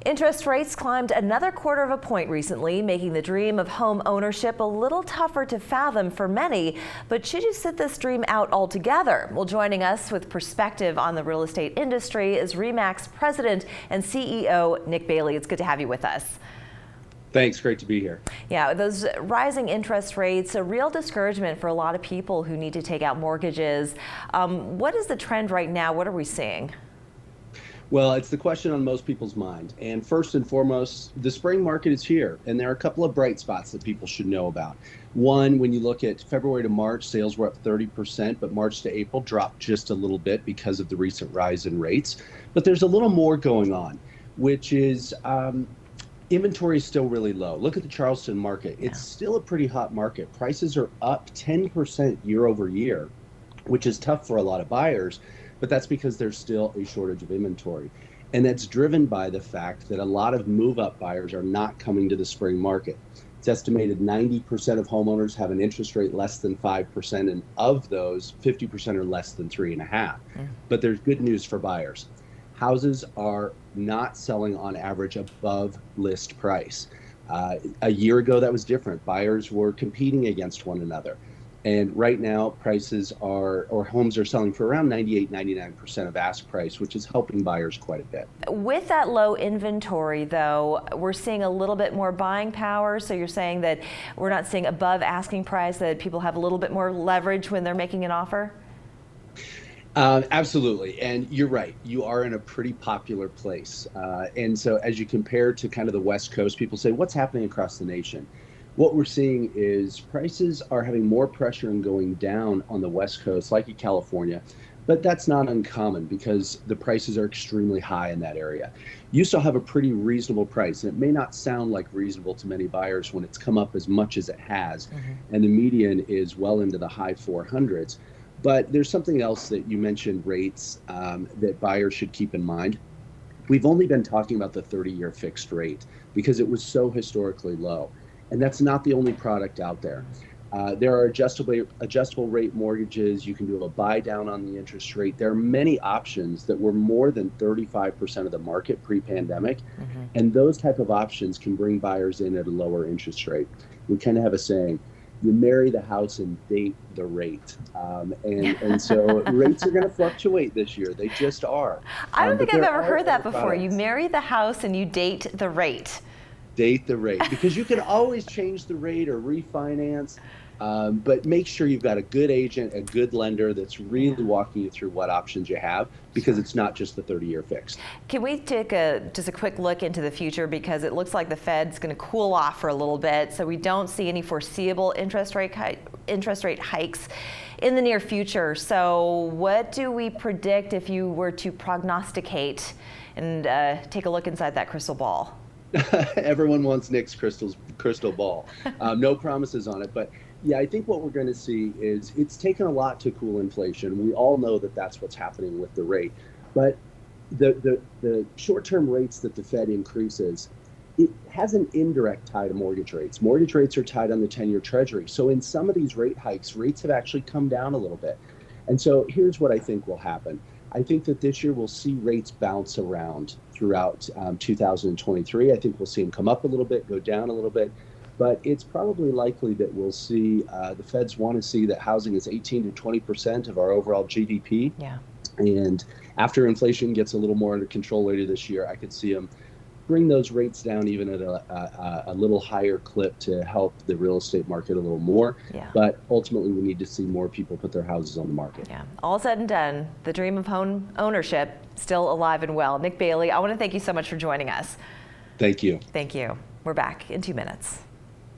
Interest rates climbed another quarter of a point recently, making the dream of home ownership a little tougher to fathom for many. But should you sit this dream out altogether? Well, joining us with perspective on the real estate industry is RE/MAX President and CEO Nick Bailey. It's good to have you with us. Thanks. Great to be here. Yeah, those rising interest rates, a real discouragement for a lot of people who need to take out mortgages. What is the trend right now? What are we seeing? Well, it's the question on most people's mind. And first and foremost, the spring market is here. And there are a couple of bright spots that people should know about. One, when you look at February to March, sales were up 30%, but March to April dropped just a little bit because of the recent rise in rates. But there's a little more going on, which is inventory is still really low. Look at the Charleston market. It's still a pretty hot market. Prices are up 10% year over year, which is tough for a lot of buyers. But that's because there's still a shortage of inventory. And that's driven by the fact that a lot of move-up buyers are not coming to the spring market. It's estimated 90% of homeowners have an interest rate less than 5%, and of those, 50% are less than 3.5%. But there's good news for buyers. Houses are not selling on average above list price. A year ago, that was different. Buyers were competing against one another. And right now, homes are selling for around 98-99% of ask price, which is helping buyers quite a bit. With that low inventory, though, we're seeing a little bit more buying power. So you're saying that we're not seeing above asking price, that people have a little bit more leverage when they're making an offer? Absolutely. And you're right. You are in a pretty popular place. And so as you compare to kind of the West Coast, people say, what's happening across the nation? What we're seeing is prices are having more pressure and going down on the West Coast, like in California, but that's not uncommon because the prices are extremely high in that area. You still have a pretty reasonable price, and it may not sound like reasonable to many buyers when it's come up as much as it has, and the median is well into the high 400s. But there's something else that you mentioned, rates, that buyers should keep in mind. We've only been talking about the 30-year fixed rate because it was so historically low. And that's not the only product out there. There are adjustable rate mortgages. You can do a buy down on the interest rate. There are many options that were more than 35% of the market pre-pandemic. And those type of options can bring buyers in at a lower interest rate. We kind of have a saying, you marry the house and date the rate. And so rates are going to fluctuate this year. They just are. I don't think I've ever heard that before. You marry the house and you date the rate. Date the rate, because you can always change the rate or refinance, but make sure you've got a good agent, a good lender that's really walking you through what options you have, because it's not just the 30-year fixed. Can we take just a quick look into the future, because it looks like the Fed's going to cool off for a little bit, so we don't see any foreseeable interest rate hikes in the near future. So what do we predict if you were to prognosticate and take a look inside that crystal ball? Everyone wants Nick's crystal ball. No promises on it, but yeah, I think what we're going to see is it's taken a lot to cool inflation. We all know that that's what's happening with the rate, but the short-term rates that the Fed increases, it has an indirect tie to mortgage rates. Mortgage rates are tied on the 10-year Treasury. So in some of these rate hikes, rates have actually come down a little bit. And so here's what I think will happen. I think that this year we'll see rates bounce around throughout 2023. I think we'll see them come up a little bit, go down a little bit, but it's probably likely that we'll see the Feds want to see that housing is 18 to 20% of our overall GDP. And after inflation gets a little more under control later this year, I could see them bring those rates down even at a little higher clip to help the real estate market a little more. But ultimately, we need to see more people put their houses on the market. All said and done, the dream of home ownership still alive and well. Nick Bailey, I want to thank you so much for joining us. Thank you. Thank you. We're back in 2 minutes.